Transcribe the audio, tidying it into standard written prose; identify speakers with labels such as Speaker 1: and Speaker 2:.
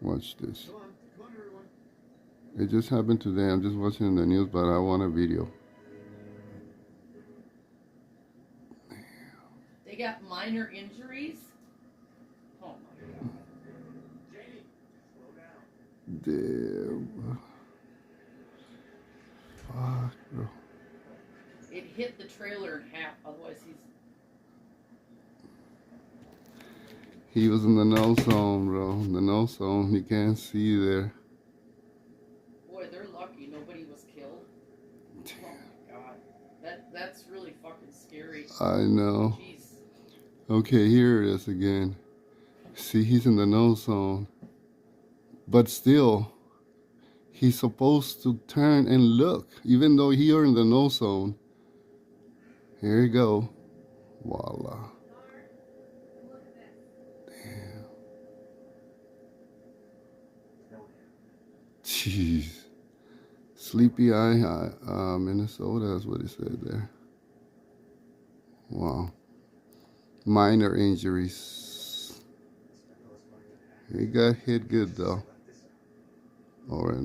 Speaker 1: Watch this. It just happened today. I'm just watching the news, but I want a video.
Speaker 2: They got minor injuries. Oh my God.
Speaker 1: Damn. Fuck, bro.
Speaker 2: It hit the trailer in half. Otherwise,
Speaker 1: He was in the no zone, bro. The no zone. He can't see there.
Speaker 2: Boy, they're lucky nobody was killed. Oh my God. That's really fucking scary.
Speaker 1: I know.
Speaker 2: Jeez.
Speaker 1: Okay, here it is again. See, he's in the no zone. But still, he's supposed to turn and look, even though you're in the no zone. Here you go. Voila. Damn. Jeez. Sleepy Eye, Minnesota is what he said there. Wow. Minor injuries. He got hit good though. All right.